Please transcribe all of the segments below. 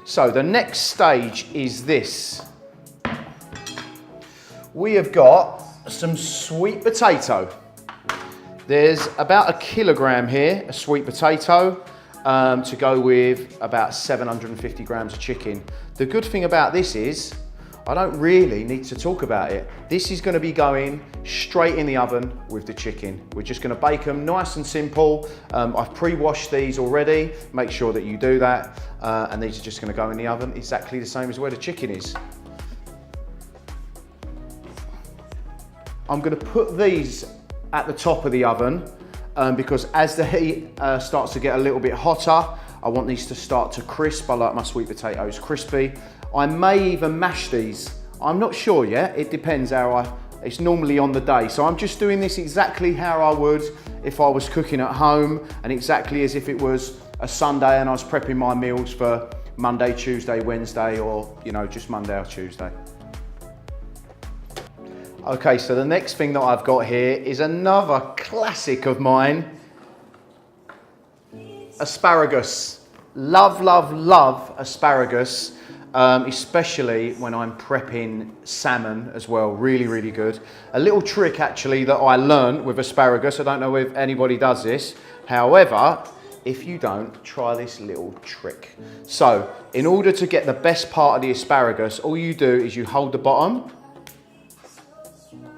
So the next stage is this. We have got some sweet potato. There's about 1 kilogram here, of sweet potato, to go with about 750 grams of chicken. The good thing about this is, I don't really need to talk about it. This is gonna be going straight in the oven with the chicken. We're just gonna bake them nice and simple. I've pre-washed these already. Make sure that you do that. And these are just gonna go in the oven exactly the same as where the chicken is. I'm gonna put these at the top of the oven because as the heat starts to get a little bit hotter, I want these to start to crisp. I like my sweet potatoes crispy. I may even mash these. I'm not sure yet. It depends it's normally on the day. So I'm just doing this exactly how I would if I was cooking at home and exactly as if it was a Sunday and I was prepping my meals for Monday, Tuesday, Wednesday, or just Monday or Tuesday. Okay, so the next thing that I've got here is another classic of mine, asparagus. Love, love, love asparagus, especially when I'm prepping salmon as well. Really, really good. A little trick actually that I learned with asparagus. I don't know if anybody does this. However, if you don't, try this little trick. So, in order to get the best part of the asparagus, all you do is you hold the bottom,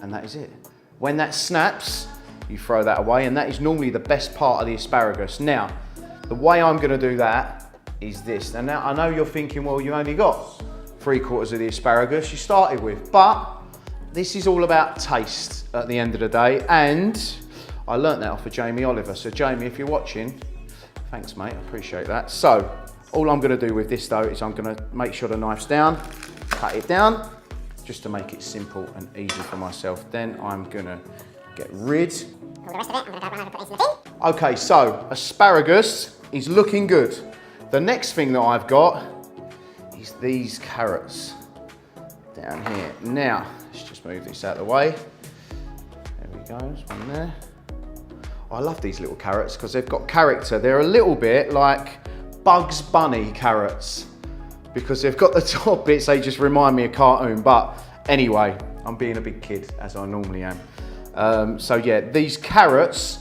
and that is it. When that snaps, you throw that away, and that is normally the best part of the asparagus. Now, the way I'm gonna do that is this. And now I know you're thinking, well, you only got 3/4 of the asparagus you started with, but this is all about taste at the end of the day, and I learnt that off of Jamie Oliver. So Jamie, if you're watching, thanks mate, I appreciate that. So, all I'm gonna do with this though is I'm gonna make sure the knife's down, cut it down, just to make it simple and easy for myself. Then I'm gonna get rid. All the rest of it, I'm gonna go and put this in the tin. Okay, so asparagus is looking good. The next thing that I've got is these carrots down here. Now, let's just move this out of the way. There we go, there's one there. I love these little carrots because they've got character. They're a little bit like Bugs Bunny carrots, because they've got the top bits, they just remind me of cartoon. But anyway, I'm being a big kid, as I normally am. So yeah, these carrots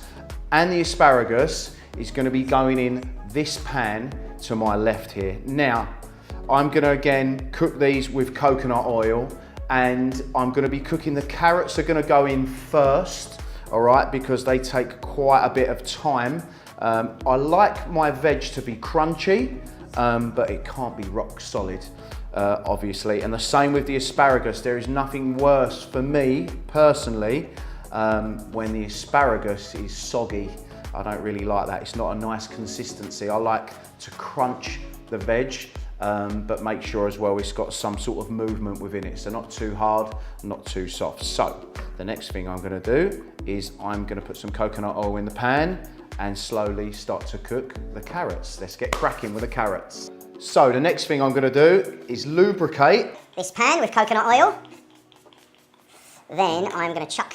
and the asparagus is gonna be going in this pan to my left here. Now, I'm gonna again cook these with coconut oil, and I'm gonna be cooking, the carrots are gonna go in first, all right, because they take quite a bit of time. I like my veg to be crunchy, but it can't be rock solid, obviously. And the same with the asparagus. There is nothing worse for me, personally, when the asparagus is soggy. I don't really like that. It's not a nice consistency. I like to crunch the veg, but make sure as well it's got some sort of movement within it. So not too hard, not too soft. So the next thing I'm gonna do is I'm gonna put some coconut oil in the pan and slowly start to cook the carrots. Let's get cracking with the carrots. So the next thing I'm gonna do is lubricate this pan with coconut oil. Then I'm gonna chuck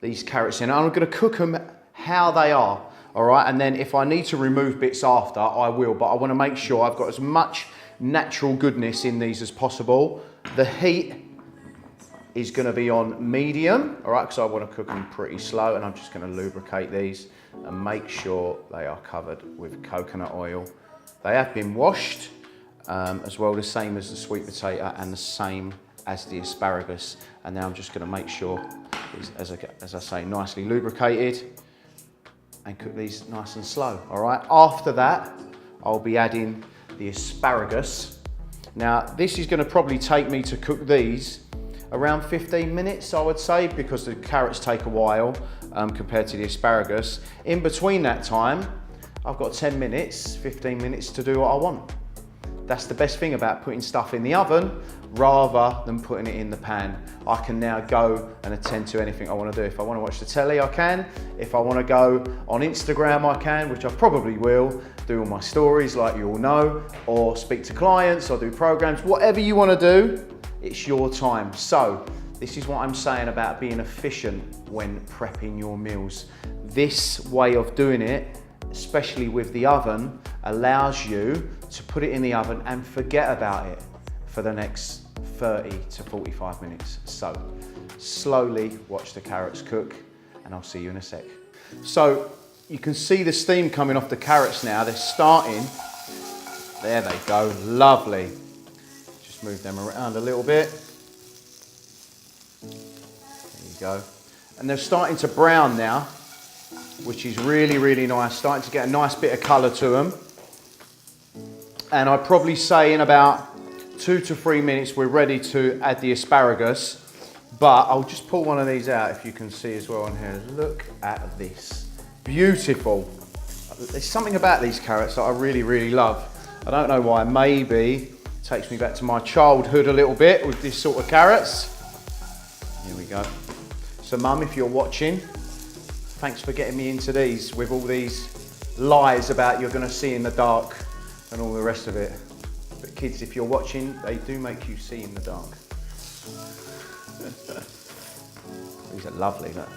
these carrots in. I'm gonna cook them how they are, all right? And then if I need to remove bits after, I will, but I wanna make sure I've got as much natural goodness in these as possible. The heat is gonna be on medium, all right? Because I wanna cook them pretty slow, and I'm just gonna lubricate these and make sure they are covered with coconut oil. They have been washed as well, the same as the sweet potato and the same as the asparagus. And now I'm just gonna make sure, as I say, nicely lubricated, and cook these nice and slow, all right? After that, I'll be adding the asparagus. Now, this is gonna probably take me to cook these around 15 minutes, I would say, because the carrots take a while compared to the asparagus. In between that time, I've got 10 minutes, 15 minutes to do what I want. That's the best thing about putting stuff in the oven rather than putting it in the pan. I can now go and attend to anything I want to do. If I want to watch the telly, I can. If I want to go on Instagram, I can, which I probably will, do all my stories like you all know, or speak to clients, or do programs, whatever you want to do, it's your time. So this is what I'm saying about being efficient when prepping your meals. This way of doing it, especially with the oven, allows you to put it in the oven and forget about it for the next 30 to 45 minutes. So slowly watch the carrots cook and I'll see you in a sec. So you can see the steam coming off the carrots now. They're starting. There they go, lovely. Just move them around a little bit. There you go. And they're starting to brown now, which is really, really nice. Starting to get a nice bit of colour to them. And I'd probably say in about 2 to 3 minutes, we're ready to add the asparagus. But I'll just pull one of these out if you can see as well on here. Look at this. Beautiful. There's something about these carrots that I really, really love. I don't know why. Maybe it takes me back to my childhood a little bit with this sort of carrots. Here we go. So Mum, if you're watching, thanks for getting me into these with all these lies about you're going to see in the dark and all the rest of it. But kids, if you're watching, they do make you see in the dark. These are lovely, look.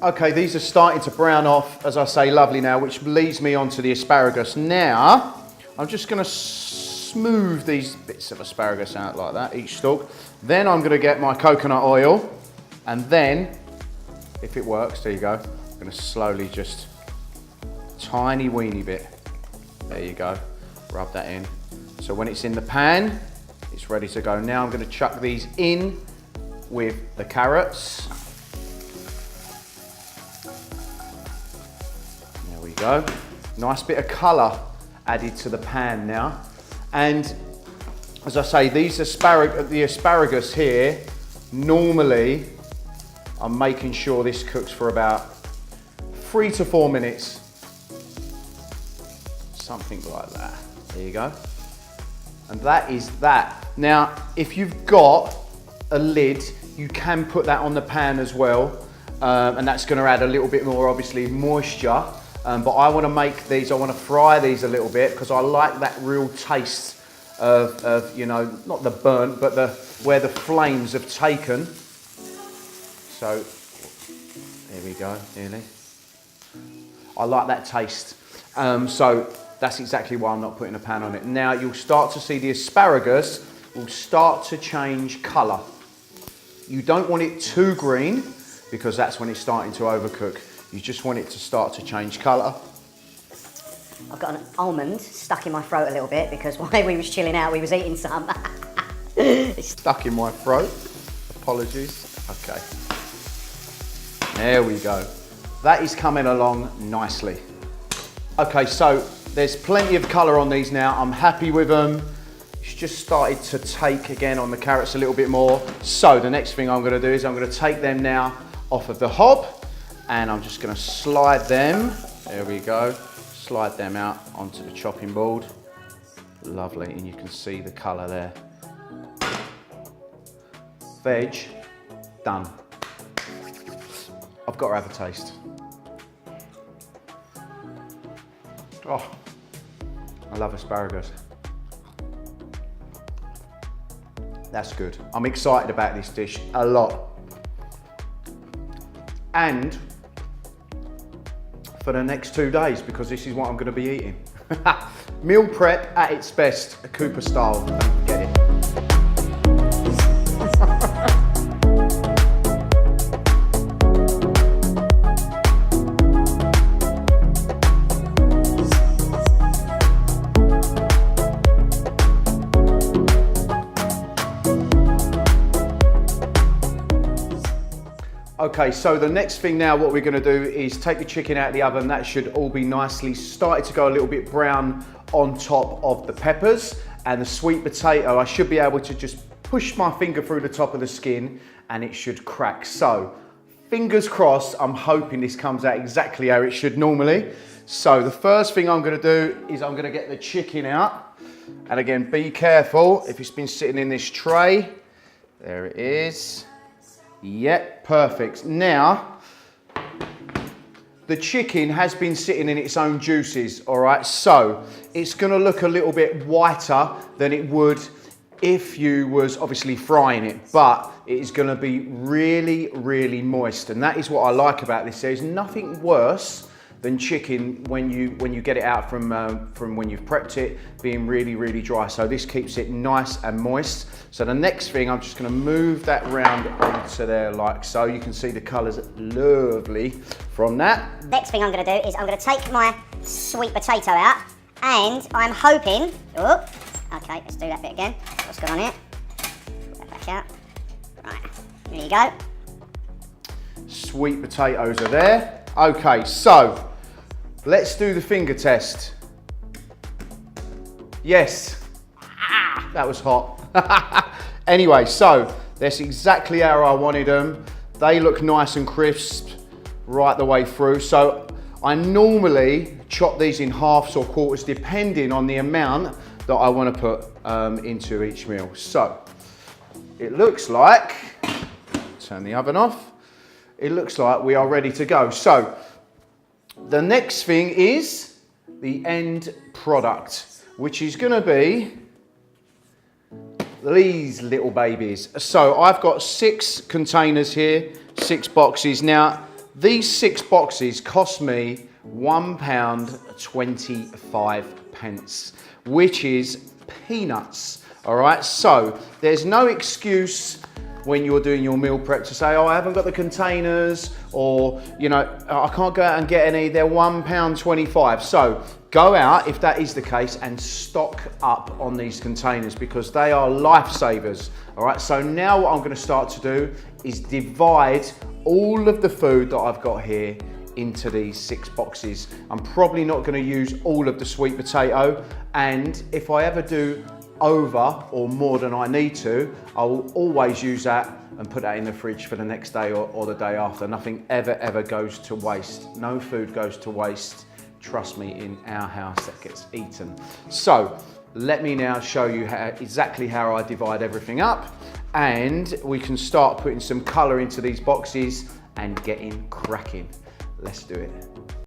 Okay, these are starting to brown off, as I say, lovely now, which leads me onto the asparagus. Now, I'm just going to smooth these bits of asparagus out like that, each stalk. Then I'm going to get my coconut oil, and then, if it works, there you go, I'm going to slowly just, tiny weeny bit, there you go, rub that in. So when it's in the pan, it's ready to go. Now I'm going to chuck these in with the carrots. There we go. Nice bit of colour added to the pan now. And as I say, the asparagus here, normally I'm making sure this cooks for about 3 to 4 minutes. Something like that. There you go. And that is that. Now, if you've got a lid, you can put that on the pan as well. And that's going to add a little bit more, obviously, moisture. But I want to make these, I want to fry these a little bit because I like that real taste of, you know, not the burnt, but where the flames have taken. So, there we go, nearly. I like that taste. So that's exactly why I'm not putting a pan on it. Now you'll start to see the asparagus will start to change colour. You don't want it too green because that's when it's starting to overcook. You just want it to start to change colour. I've got an almond stuck in my throat a little bit because while we was chilling out, we was eating some. It's stuck in my throat. Apologies. Okay. There we go. That is coming along nicely. Okay, so there's plenty of colour on these now. I'm happy with them. It's just started to take again on the carrots a little bit more. So the next thing I'm going to do is I'm going to take them now off of the hob and I'm just going to slide them. There we go. Slide them out onto the chopping board. Lovely, and you can see the colour there. Veg, done. I've got to have a taste. Oh, I love asparagus. That's good. I'm excited about this dish a lot. And for the next 2 days, because this is what I'm going to be eating. Meal prep at its best, a Cooper style. Don't forget it. Okay, so the next thing now, what we're going to do is take the chicken out of the oven. That should all be nicely started to go a little bit brown on top of the peppers. And the sweet potato, I should be able to just push my finger through the top of the skin and it should crack. So, fingers crossed, I'm hoping this comes out exactly how it should normally. So the first thing I'm going to do is I'm going to get the chicken out. And again, be careful if it's been sitting in this tray. There it is. Yep, perfect. Now, the chicken has been sitting in its own juices, all right? So it's gonna look a little bit whiter than it would if you was obviously frying it, but it is gonna be really, really moist. And that is what I like about this. There's nothing worse than chicken when you get it out from when you've prepped it, being really, really dry. So this keeps it nice and moist. So the next thing, I'm just gonna move that round onto there like so. You can see the colour's lovely from that. Next thing I'm gonna do is I'm gonna take my sweet potato out, and I'm hoping, oh, okay, let's do that bit again. What's going on here? Put that back out. Right, there you go. Sweet potatoes are there. Okay, so let's do the finger test. Yes, that was hot. Anyway, so that's exactly how I wanted them. They look nice and crisp right the way through. So I normally chop these in halves or quarters depending on the amount that I want to put into each meal. So it looks like, turn the oven off, it looks like we are ready to go. So the next thing is the end product, which is going to be these little babies. So I've got 6 containers here, 6 boxes. Now, these 6 boxes cost me £1.25, which is peanuts. All right, so there's no excuse when you're doing your meal prep to say, oh, I haven't got the containers, or, you know, I can't go out and get any, they're £1.25. So go out, if that is the case, and stock up on these containers because they are lifesavers. All right, so now what I'm gonna start to do is divide all of the food that I've got here into these 6 boxes. I'm probably not gonna use all of the sweet potato, and if I ever do over or more than I need to, I will always use that and put that in the fridge for the next day or the day after. Nothing ever goes to waste. No food goes to waste. Trust me, in our house that gets eaten. So let me now show you exactly how I divide everything up, and we can start putting some colour into these boxes and getting cracking. Let's do it.